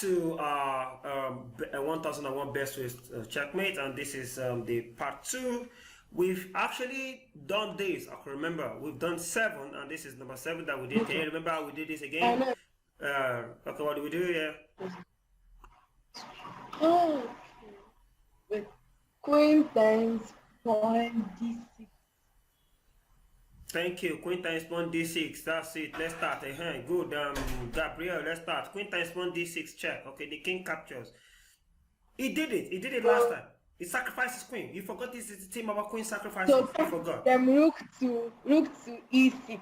to 1001 best ways checkmate, and this is the part 2. We've actually done this. I can remember we've done 7, and this is number 7 that we did. Can you remember how we did this again? Okay, what do we do here? Oh, with queen times pawn d6. Thank you. Queen times pawn d6. That's it. Let's start. Good. Gabriel, let's start. Queen times pawn d6 check. Okay, the king captures. He did it. He did it last time. He sacrifices queen. You forgot this is the team about queen sacrifices. So you forgot. Rook to e6.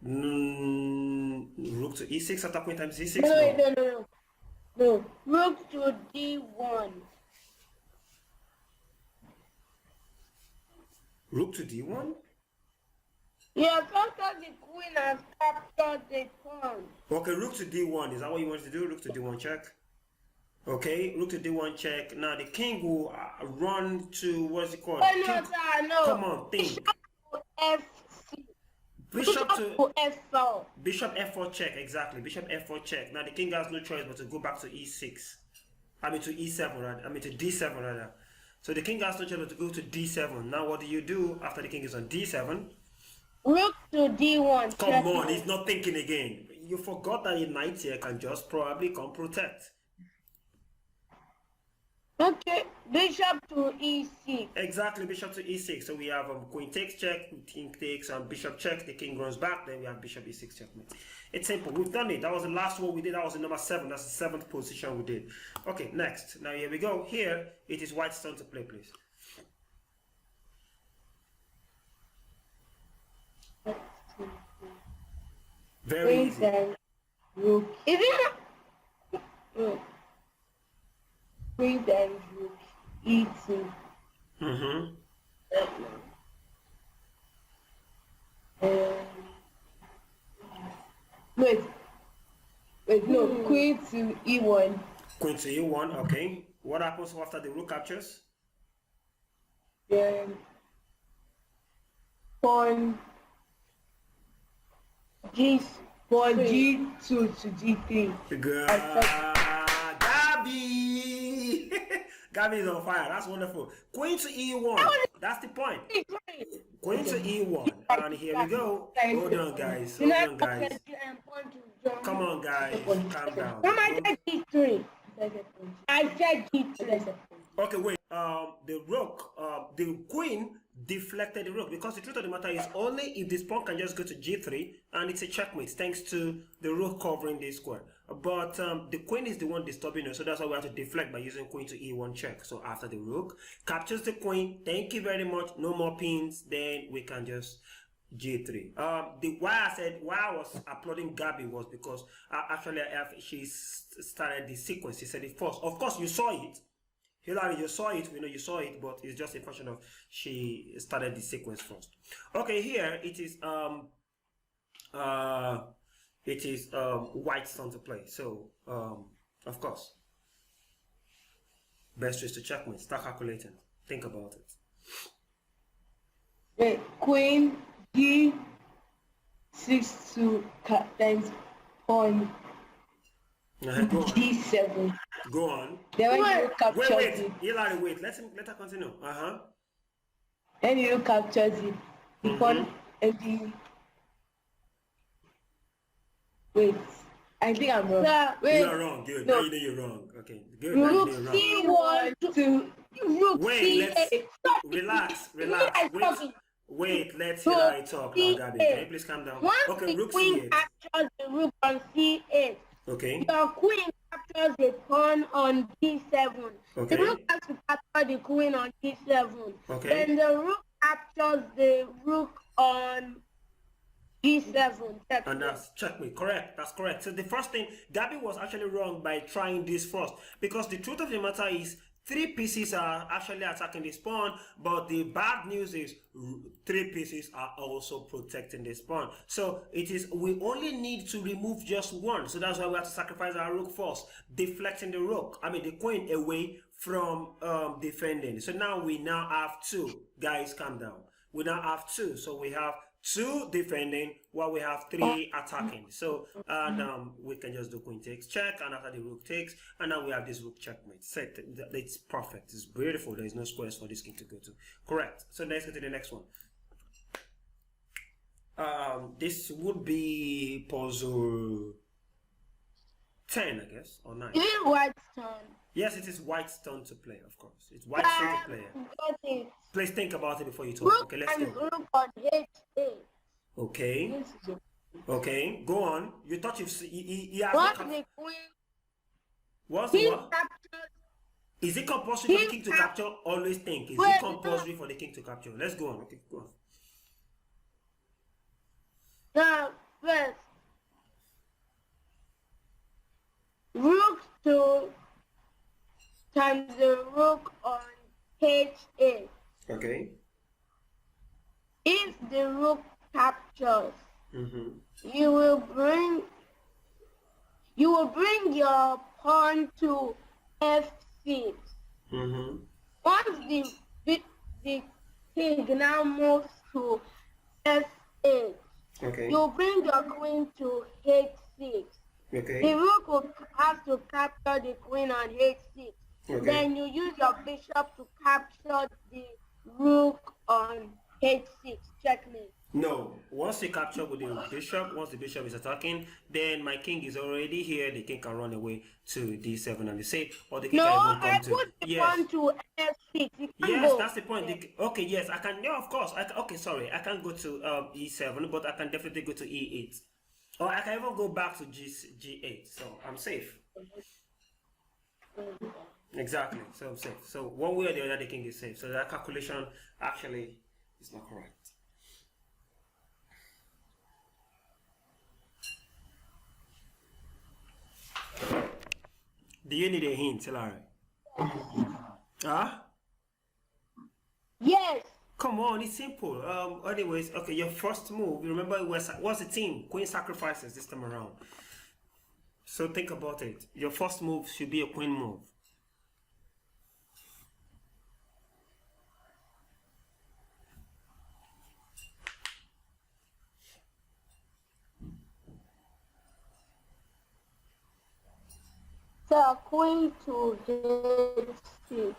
Rook to e6 after queen times e6. No. Rook to d1. Rook to d1. Yeah, after the queen has captured the pawn. Okay, rook to d1. Is that what you want to do? Rook to d1 check. Okay, rook to d1 check. Now the king will run to, what is it called? No. Come on, think. Bishop to f4. Bishop f4 check, exactly. Bishop f4 check. Now the king has no choice but to go back to e6. I mean to e7 rather. I mean to d7 rather. So the king has no choice but to go to d7. Now what do you do after the king is on d7? Rook to d1. Come on, he's not thinking again. You forgot that a knight here can just probably come protect. Okay, bishop to e6. Exactly, bishop to e6. So we have queen takes check, king takes, bishop check, the king runs back, then we have bishop e6 checkmate. It's simple. We've done it. That was the last one we did. That was the number 7. That's the 7th position we did. Okay, next. Now here we go. Here, it is white's turn to play, please. Very easy. Rook. Is it not? Queen times rook e2. No, queen to e1. Queen to e1, okay. What happens after the rook captures? Pawn g2 to g3. Gabby! Gabby is on fire. That's wonderful. Queen to e1. That's the point. Queen to e1. And here we go. Hold on, guys. Hold on, guys. Come on, guys. Calm down. I said g3. I said g3. Okay, wait. The rook, the queen deflected the rook, because the truth of the matter is only if this pawn can just go to g3 and it's a checkmate thanks to the rook covering the square. But the queen is the one disturbing us, so that's why we have to deflect by using queen to e1 check. So after the rook captures the queen, thank you very much, no more pins, then we can just g3. Why I was applauding Gabby was because actually she started the sequence. She said it first. Of course, you saw it. Hilary, you saw it, we know you saw it, but it's just a function of she started the sequence first. Okay, here it is white's turn to play. So of course, best ways to checkmate. Start calculating. Think about it. Wait, queen g6 to times pawn g7. Go on. Then when you capture it. Hilary, wait. Let her continue. Then you capture it. The pawn and the. Wait, I think I'm wrong. Wait. You are wrong. Good. No. Now you know you're wrong. Okay. Good. Rook c1 to rook c8. Relax. Wait. Let Hilary talk now, Gabby. Can you please calm down? Okay. Rook c8. Captures the rook on c8. Okay. Your queen captures the pawn on d7. Okay. The rook has to capture the queen on d7. Okay. Then the rook captures the rook on d7. And that's checkmate. Correct. That's correct. So the first thing, Gabby was actually wrong by trying this first, because the truth of the matter is 3 pieces are actually attacking this pawn, but the bad news is 3 pieces are also protecting this pawn. So we only need to remove just one. So that's why we have to sacrifice our rook first, deflecting the queen away from defending. So now we have 2. Guys, calm down. We now have 2. So we have 2 defending while we have 3 attacking. So and we can just do queen takes check, and after the rook takes, and now we have this rook checkmate. Set. It's perfect. It's beautiful. There is no squares for this king to go to. Correct. So let's go to the next one. This would be puzzle 10, I guess, or 9. Is it white's turn? Yes, it is white's turn to play, of course. It's white's turn to play. Got it. Please think about it before you talk. Rook Okay, let's and go. rook on H8. Okay. Okay, go on. You thought he has Once no the queen, What's the king what? captures. Is it compulsory for the king to capture? Always think. Is it compulsory for the king to capture? Let's go on. Okay, go on. Now, first, rook 2 times the rook on H8. Okay. If the rook captures, Mm-hmm. you will bring your pawn to F6. Mm-hmm. Once the king now moves to F8, Okay. you bring your queen to H6. Okay. The rook will have to capture the queen on H6. Okay. Then you use your bishop to capture the rook on H6. Checkmate. No. Once you capture with the bishop, once the bishop is attacking, then my king is already here. The king can run away to D7 and D6, or the king No, can even I come to. put the Yes. pawn to F6. You can't Yes, go. that's the point. Okay, yes, I can. Yeah, of course. Okay, sorry, I can't go to E7, but I can definitely go to E8, or I can even go back to G8. So I'm safe. Exactly. So I'm safe. So one way or the other, the king is safe. So that calculation actually is not correct. Do you need a hint, Larry? Huh? Yes. Come on, it's simple. Anyways, okay, your first move, you remember it was a team, queen sacrifices this time around. So think about it. Your first move should be a queen move. So queen to H6.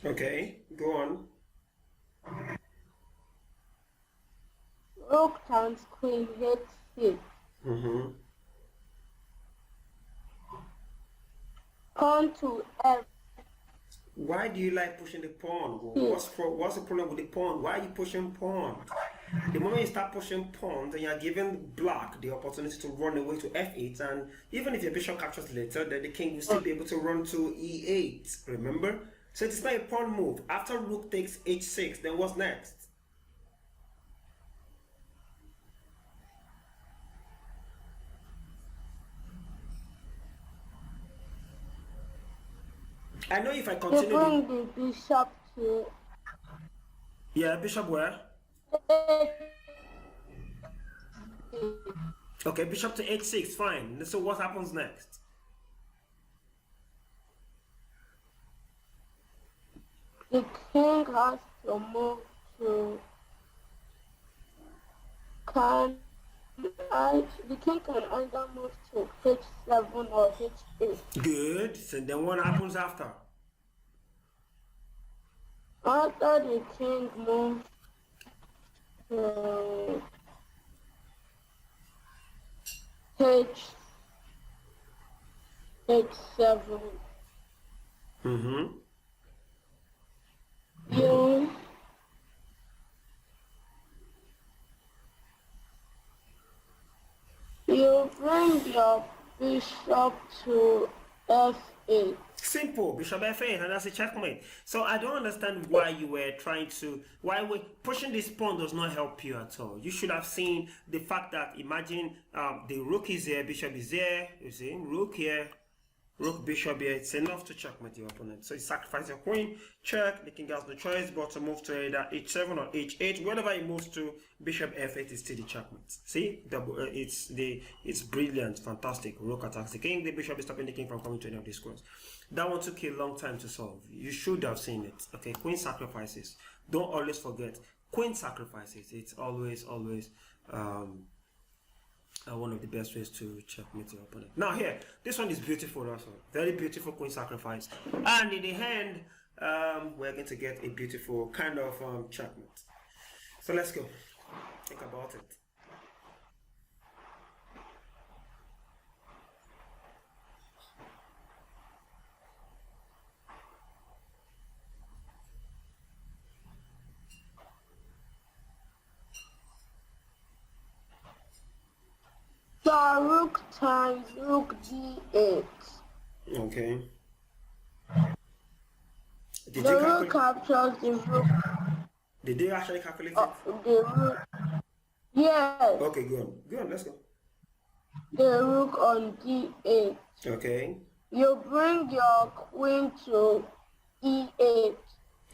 Okay, go on. Rook times queen H6. Mm-hmm. Pawn to F. Why do you like pushing the pawn? What's the problem with the pawn? Why are you pushing pawn? The moment you start pushing pawns, then you're giving black the opportunity to run away to F8, and even if your bishop captures later, then the king will still be able to run to E8. Remember? So it's not a pawn move. After rook takes H6, then what's next? I know if I You continue. bring the bishop to Yeah, bishop where? Okay, bishop to H6, fine. So what happens next? The king has to move to. The king can either move to H7 or H8. Good. So then what happens after? After the king moves to H7, Mm-hmm. you bring your bishop to F8. Simple. Bishop F8, and that's a checkmate. So I don't understand why you were pushing this pawn does not help you at all. You should have seen the fact that, imagine the rook is here, bishop is here, you see, rook here, rook, bishop here. It's enough to checkmate your opponent. So you sacrifice your queen, check, the king has no choice but to move to either H7 or H8. Wherever he moves to, bishop F8 is still the checkmate. See, it's brilliant, fantastic. Rook attacks the king, the bishop is stopping the king from coming to any of these squares. That one took a long time to solve. You should have seen it. Okay, queen sacrifices. Don't always forget, queen sacrifices. It's always one of the best ways to checkmate your opponent. Now here, this one is beautiful also. Very beautiful queen sacrifice. And in the hand, we're going to get a beautiful kind of checkmate. So let's go. Think about it. So rook times rook d8. Okay. Did The you rook captures the rook. Did they actually calculate it? The rook. Yes. Okay, go on. Go on, let's go. The rook on d8. Okay. You bring your queen to e8.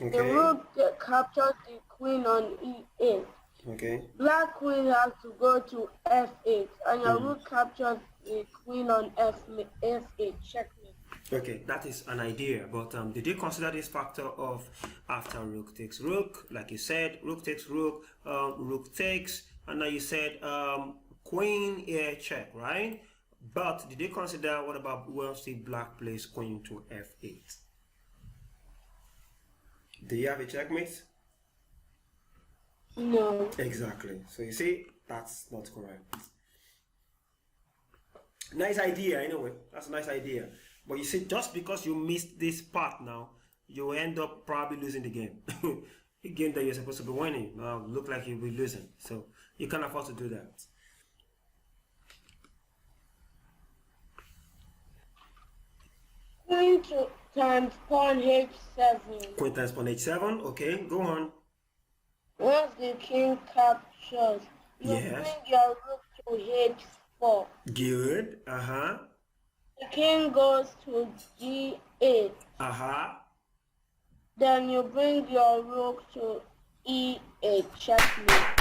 Okay. The rook captures the queen on e8. Okay. Black queen has to go to f8, and your rook captures the queen on f8. Checkmate. Okay, that is an idea, but did you consider this factor of after rook takes rook? Like you said, rook takes rook, rook takes, and now you said queen here check, right? But did you consider what about once the black plays queen to f8? Do you have a checkmate? No. Exactly. So you see, that's not correct. Nice idea, anyway. That's a nice idea. But you see, just because you missed this part now, you end up probably losing the game. The game that you're supposed to be winning now look like you'll be losing. So you can't afford to do that. Queen times pawn h7. Queen times pawn h7. Okay, go on. Once the king captures, you bring your rook to h4. Good. The king goes to g8. Then you bring your rook to e8. Checkmate.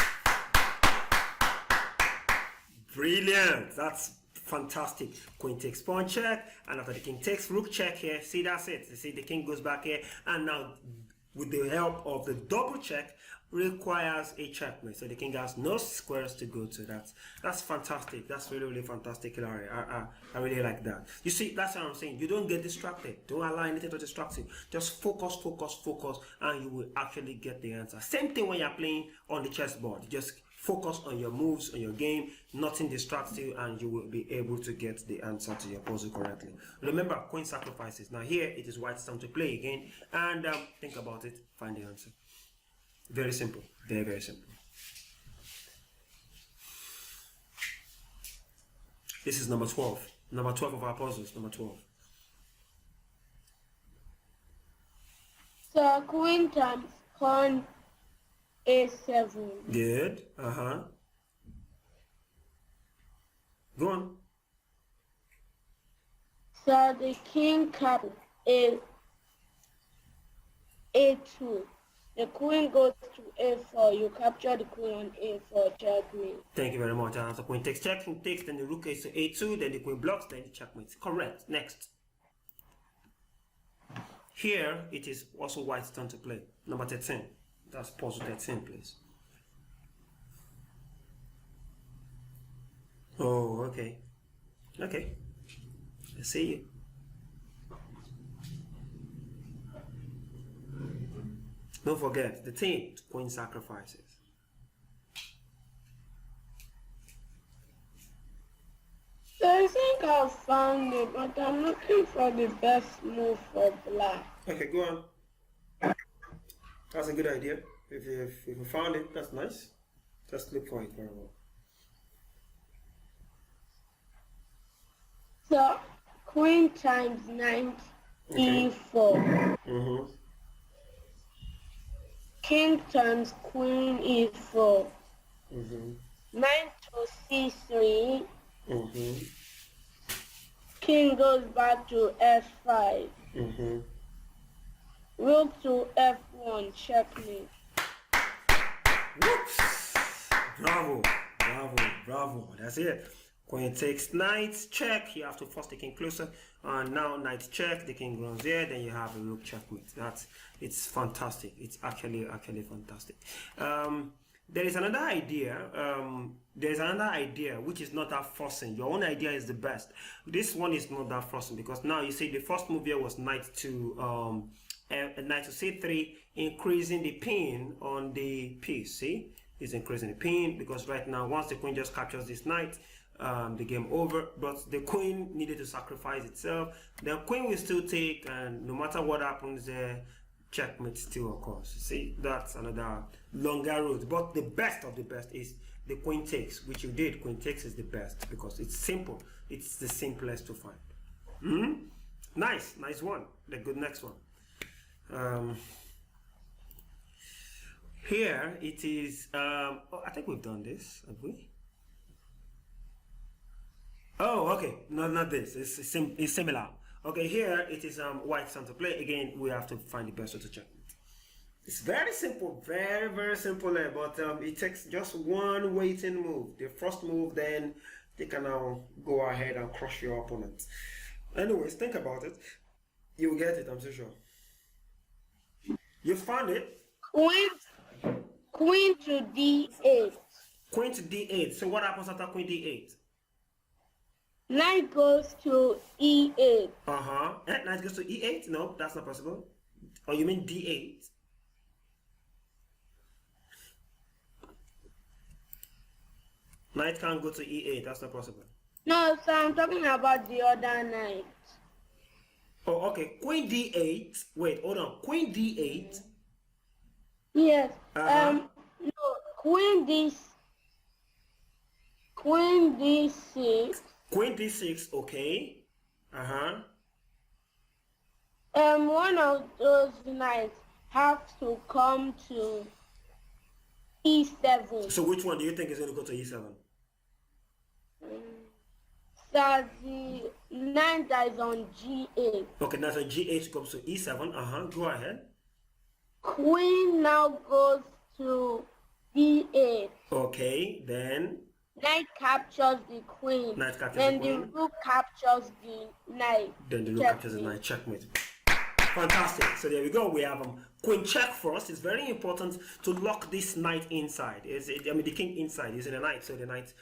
Brilliant. That's fantastic. Queen takes pawn check, and after the king takes rook check here, see, that's it. You see the king goes back here, and now with the help of the double check requires a checkmate. So the king has no squares to go to. That's fantastic. That's really fantastic, Hilary. I really like that. You see, that's what I'm saying. You don't get distracted. Don't allow anything to distract you. Just focus, and you will actually get the answer. Same thing when you're playing on the chessboard. Just focus on your moves, on your game. Nothing distracts you, and you will be able to get the answer to your puzzle correctly. Remember, queen sacrifices. Now here, it is white's time to play again, and think about it. Find the answer. Very simple. Very simple. This is number 12. Number 12 of our puzzles. Number 12. So queen times pawn a7. Good. Go on. So the king captures a2. The queen goes to a4. You capture the queen on a4. Checkmate. Thank you very much. And after queen takes check, king takes, then the rook is to a2, then the queen blocks, then the checkmate. Correct. Next. Here, it is also white's turn to play. Number 13. That's puzzle 13, please. Oh, okay. Okay. I see you. Don't forget, the thing, queen sacrifices. So I think I found it, but I'm looking for the best move for black. Okay, go on. That's a good idea. If you found it, that's nice. Just look for it very well. So queen times knight e4. King times queen e4. Knight to c3. King goes back to f5. Rook to f1. Checkmate. Whoops! Bravo. That's it. Queen takes knight, check. You have to force the king closer. And now knight check, the king runs here, then you have a rook checkmate. It's fantastic. It's actually fantastic. There is another idea. There is another idea which is not that forcing. Your own idea is the best. This one is not that forcing because now you see the first move here was knight to c3, increasing the pin on the piece. See, it's increasing the pin because right now once the queen just captures this knight, the game over. But the queen needed to sacrifice itself. The queen will still take, and no matter what happens there, checkmate still occurs. See, that's another longer route. But the best of the best is the queen takes, which you did. Queen takes is the best because it's simple. It's the simplest to find. Nice one. The good next one. Here it is. I think we've done this, have we? Oh, okay. No, not this. It's similar. Okay, here it is white's turn to play. Again, we have to find the best way to check. It's very simple, very simple there, but it takes just one waiting move. The first move, then they can now go ahead and crush your opponent. Anyways, think about it. You'll get it, I'm so sure. You found it? Queen to d8. Queen to d8. So what happens after queen d8? Knight goes to e8. Knight goes to e8? No, that's not possible. Or you mean d8? Knight can't go to e8. That's not possible. No, so I'm talking about the other knight. Oh, okay. Queen d8. Wait, hold on. Queen d8. Yes. Uh-huh. No, Queen d6. Queen d6, okay. One of those knights have to come to e7. So which one do you think is going to go to e7? So the knight that is on g8. Okay, now so g8 comes to e7. Go ahead. Queen now goes to e8. Okay, then Knight captures the queen. Knight captures then the queen. The rook captures the knight. Then the rook captures the knight. Checkmate. Fantastic. So there we go. We have queen check first. It's very important to lock this knight inside. The king inside using the knight, so the knight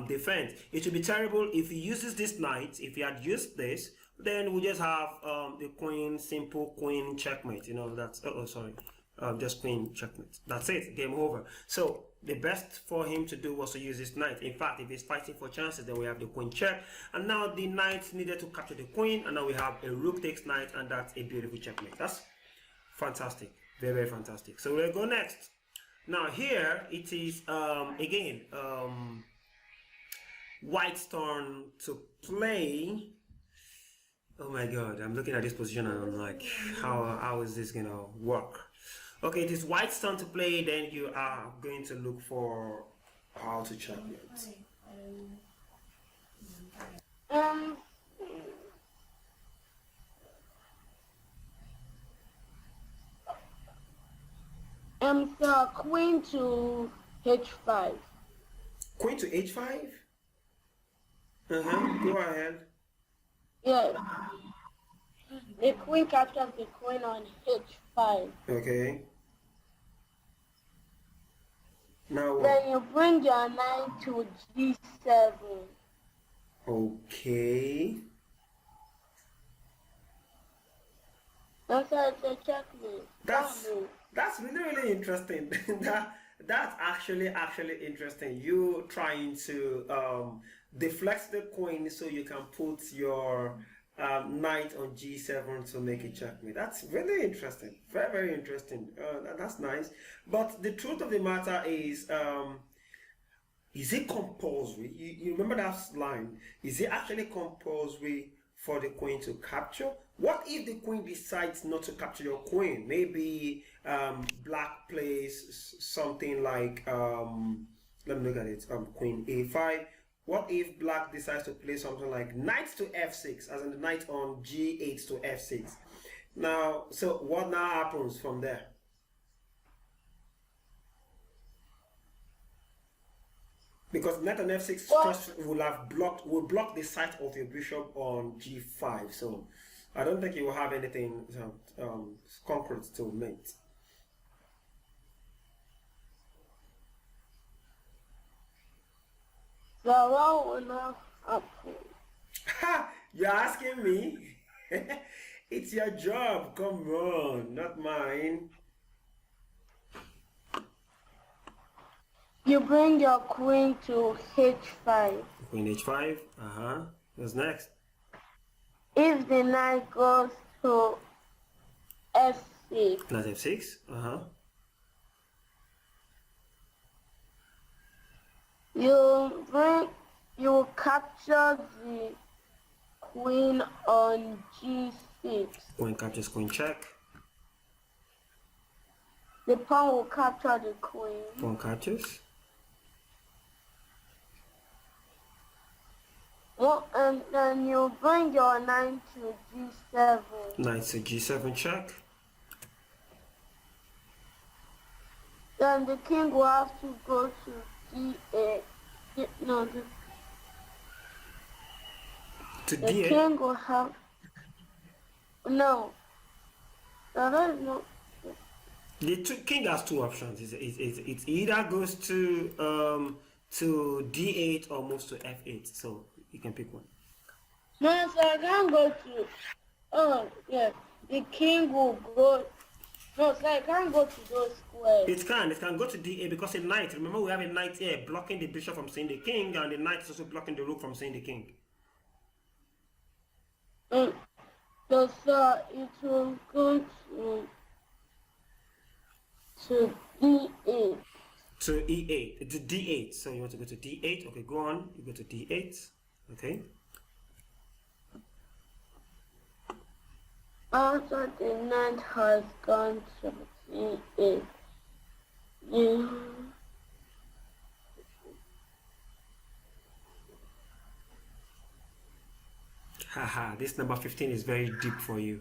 defends. It would be terrible if he uses this knight. If he had used this, then we just have the queen, simple queen checkmate. You know, that's just queen checkmate. That's it. Game over. So the best for him to do was to use this knight. In fact, if he's fighting for chances, then we have the queen check, and now the knight needed to capture the queen, and now we have a rook takes knight, and that's a beautiful checkmate. That's fantastic. Very fantastic. So we'll go next. Now here it is again white's turn to play. Oh my god, I'm looking at this position and I'm like, how is this gonna work? Okay, it is white's turn to play, then you are going to look for how to checkmate. So queen to h5. Queen to h5? Go ahead. Yes. The queen captures the queen on h5. Okay. Now what? Then you bring your knight to g7. Okay. That's how it's a checkmate. That's really interesting. That's actually interesting. You trying to deflect the queen so you can put your knight on g7 to make a checkmate. That's really interesting. Very interesting. That's nice. But the truth of the matter is it compulsory? You remember that line? Is it actually compulsory for the queen to capture? What if the queen decides not to capture your queen? Maybe black plays something like let me look at it. Queen a5. What if black decides to play something like knight to f6, as in the knight on g8 to f6? Now, so what now happens from there? Because knight on f6 Well, just will block the sight of your bishop on g5. So I don't think you will have anything concrete to mate. so what will not happen? Ha! You're asking me? It's your job. Come on, not mine. You bring your queen to h5. Queen h5. What's next? If the knight goes to f6, Knight f6. you capture the queen on g6. Queen captures queen check. The pawn will capture the queen. Pawn captures. Well, and then you bring your knight to g7. Knight to g7 check. Then the king will have to go to d8. No, To the d8. king will have. No. That is not. The king has two options. It either goes to d8 or moves to f8. So you can pick one. No, so I can't go to. Oh, yeah. The king will go. No, so I can't go to those squares. It can go to d8 because a knight. Remember, we have a knight here blocking the bishop from seeing the king, and the knight is also blocking the rook from seeing the king. So it will go to d8. To e8, to d8. So you want to go to d8. Okay, go on. You go to d8. Okay. After the knight has gone to d8, you Haha, this number 15 is very deep for you.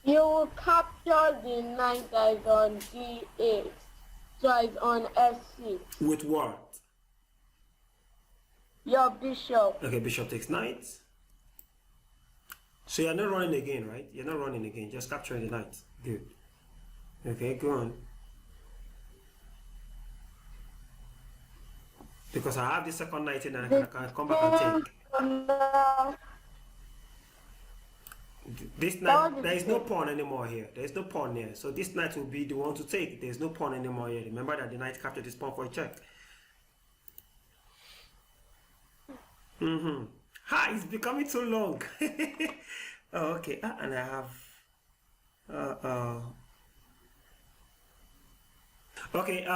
you will capture the knight that is on d8. So it's on f6. With what? Your bishop. Okay, bishop takes knight. So you're not running again, right? You're not running again, just capturing the knight. Good. Okay, go on. Because I have the second knight in and I can come back and take. This knight, there is no pawn anymore here. There is no pawn here. So this knight will be the one to take. There is no pawn anymore here. Remember that the knight captured this pawn for a check. Ha, it's becoming too long. Oh, okay. And I have okay,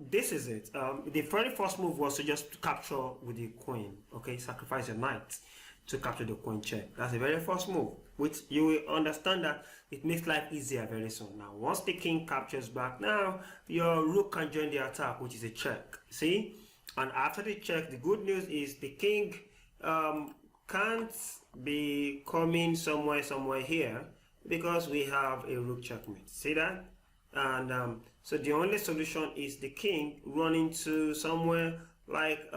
this is it. The very first move was to just capture with the queen. Okay, sacrifice your knight to capture the queen check. That's the very first move, which you will understand that it makes life easier very soon. Now, once the king captures back, now your rook can join the attack, which is a check. See? And after the check, the good news is the king can't be coming somewhere here because we have a rook checkmate. See that? And so the only solution is the king running to somewhere like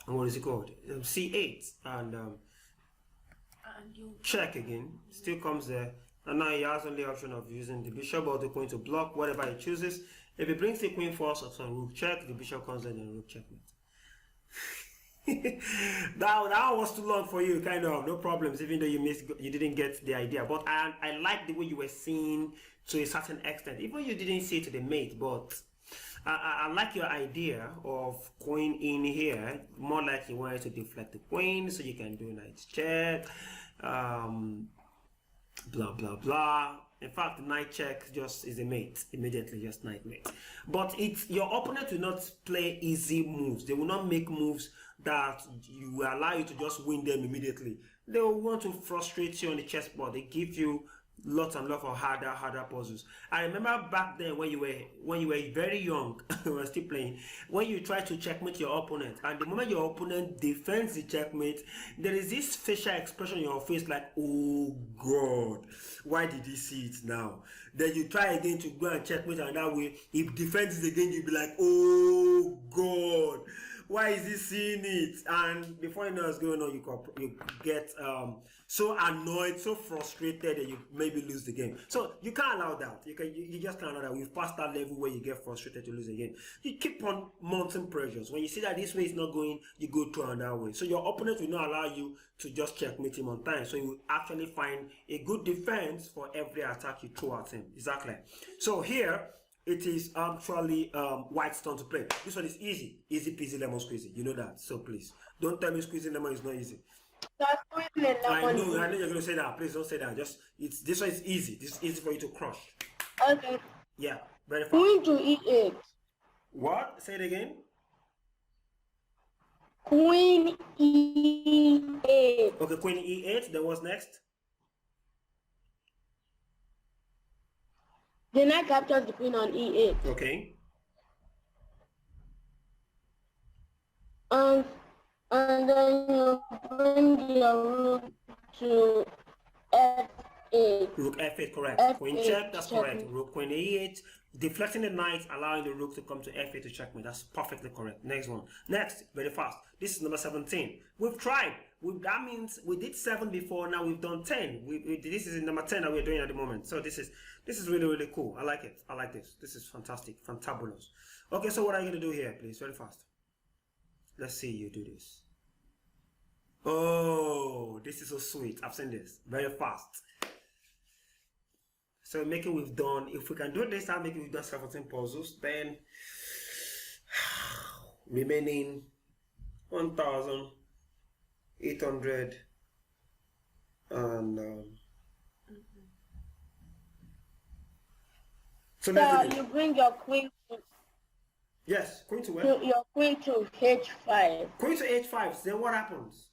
what is it called, c8, and you check again, still comes there, and now he has only the option of using the bishop or the queen to block whatever he chooses. If he brings the queen first or some rook check, the bishop comes in and rook checkmate. that was too long for you, kind of. No problems, even though you didn't get the idea. But I like the way you were seeing to a certain extent, even you didn't see it to the mate. But I like your idea of queen in here, more like you wanted to deflect the queen so you can do knight check, blah blah blah. In fact, knight check just is a mate, immediately just knight mate. But it's your opponent will not play easy moves. They will not make moves that you will allow you to just win them immediately. They will want to frustrate you on the chessboard. They give you Lots and lots of harder puzzles. I remember back then when you were very young, we were still playing. When you try to checkmate your opponent, and the moment your opponent defends the checkmate, there is this facial expression in your face like, "Oh God, why did he see it now?" Then you try again to go and checkmate, and that way, if defends it again, you'll be like, "Oh God, why is he seeing it?" And before you know what's going on, you get so annoyed, so frustrated that you maybe lose the game. So you can't allow that. You just can't allow that. We've passed that level where you get frustrated to lose a game. You keep on mounting pressures. When you see that this way is not going, you go through another way. So your opponent will not allow you to just checkmate him on time. So you will actually find a good defense for every attack you throw at him. Exactly. So here it is actually White's turn to play. This one is easy peasy lemon squeezy. You know that. So please don't tell me squeezing lemon is not easy. I know you're going to say that. Please don't say that. Just this one is easy. This is easy for you to crush. Okay. Yeah, very fast. Queen to E8. What? Say it again. Queen E8. Okay, Queen E8. Then what's next? The knight captures the queen on E8. Okay. And then you bring your rook to F8. Rook F8, correct. F8 Queen check, that's checkmate. correct. Rook Queen E8, deflecting the knight, allowing the rook to come to F8 to checkmate. That's perfectly correct. Next one. Next, very fast. This is number 17. We've tried. That means we did 7 before. Now we've done 10. This is number 10 that we're doing at the moment. So this is really, really cool. I like it. I like this. This is fantastic. Fantabulous. Okay, so what are you going to do here, please? Very fast. Let's see you do this. Oh, this is so sweet. I've seen this. Very fast. So making we've done, if we can do this, I'm making we've done 17 puzzles, then remaining 1,800 and so you bring your queen to yes, queen to where? your queen to H5. Queen to H5, then what happens?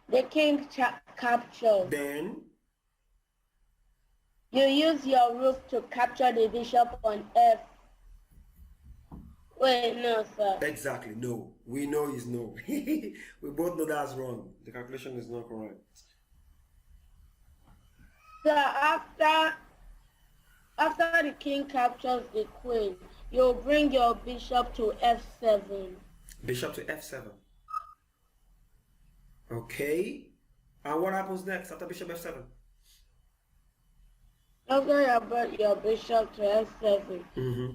The king captures. Then you use your rook to capture the bishop on F. Wait, no, sir. Exactly, no. We know is no. We both know that's wrong. The calculation is not correct. So after the king captures the queen, you bring your bishop to F7. Bishop to F7. Okay. And what happens next after bishop F7? After you bring your bishop to F7,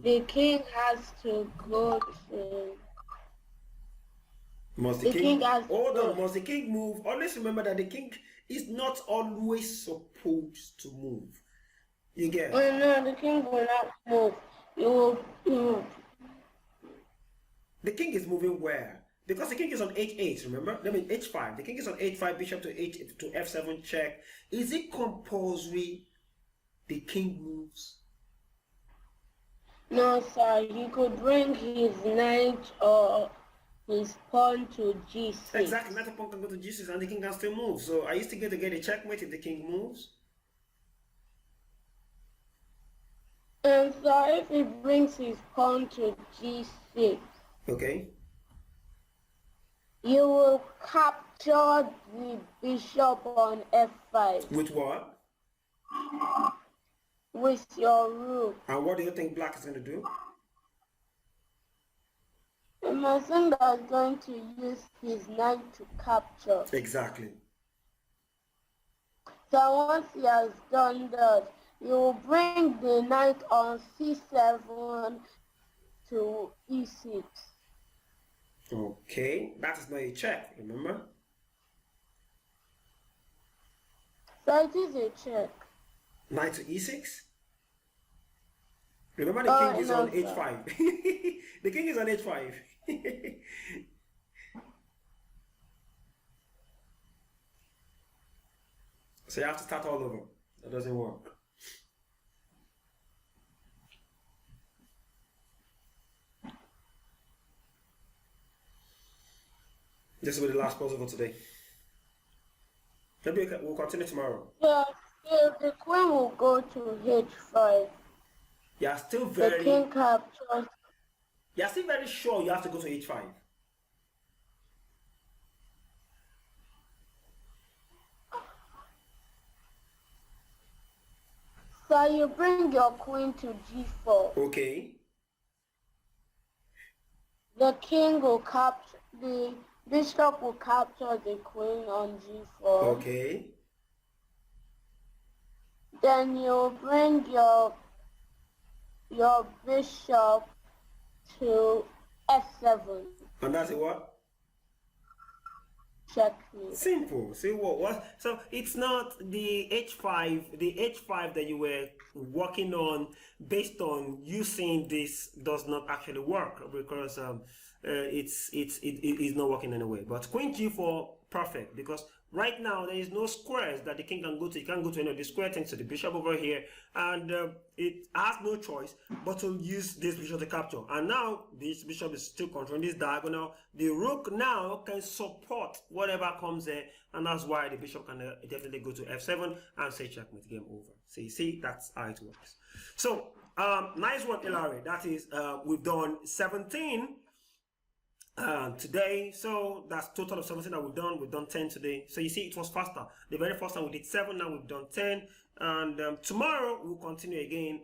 the king has to go to... Must the king hold on, must the king move? Always remember that the king is not always supposed to move. You get? Oh no, the king will not move. You The king is moving where? Because the king is on H8, remember? I mean H5. The king is on H5, bishop to F7 check. Is it compulsory the king moves? No, sir. He could bring his knight or his pawn to G6. Exactly, knight or pawn can go to G6 and the king can still move. So I used to get a checkmate if the king moves. And so if he brings his pawn to G6, okay, you will capture the bishop on F5. with what? With your rook. And what do you think black is going to do? The Mazinga is going to use his knight to capture. Exactly. So once he has done that, you will bring the knight on C7 to E6. Okay, that is not a check, remember? So it is a check. Knight to E6? Remember the king is no, on H5. The king is on H5. So you have to start all over. That doesn't work. This will be the last puzzle for today. Maybe we'll continue tomorrow. Yeah, the queen will go to h5. You're still The very, king captures. you're still very sure you have to go to h5. So you bring your queen to g4. Okay. The king will capture, the bishop will capture the queen on g4. Okay. Then you bring your bishop to f7. And that's a what? Checkmate. Simple. See what? So it's not the h5, that you were working on based on you saying this does not actually work because it is not working anyway. But queen g4 perfect because right now there is no squares that the king can go to. You can't go to any of the square things to the bishop over here, and it has no choice but to use this bishop to capture. And now this bishop is still controlling this diagonal. The rook now can support whatever comes there, and that's why the bishop can definitely go to f7 and say checkmate, game over. See, that's how it works. So nice one, Hilary. That is we've done 17 today, so that's total of 17 that we've done 10 today. So you see it was faster. The very first time we did 7, now we've done 10, and tomorrow we'll continue again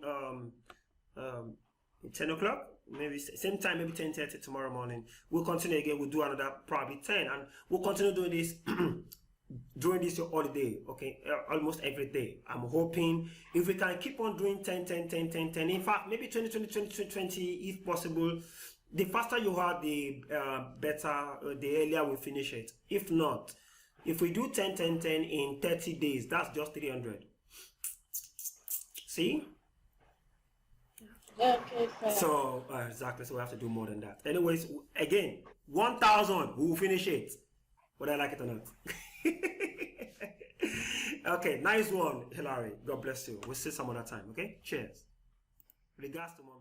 10 o'clock, maybe same time, maybe 10:30 tomorrow morning. We'll continue again. We'll do another probably 10, and we'll continue doing this during this holiday, okay, almost every day. I'm hoping if we can keep on doing 10, 10, 10, 10, 10, in fact maybe 20, 20, 20, 20 if possible. The faster you are, the better, the earlier we finish it. If not, if we do 10, 10, 10 in 30 days, that's just 300. See? Okay, sir. So, exactly, so we have to do more than that. Anyways, again, 1,000, we will finish it, whether I like it or not. Okay, nice one, Hilary. God bless you. We'll see some other time, okay? Cheers. Regards to Mom.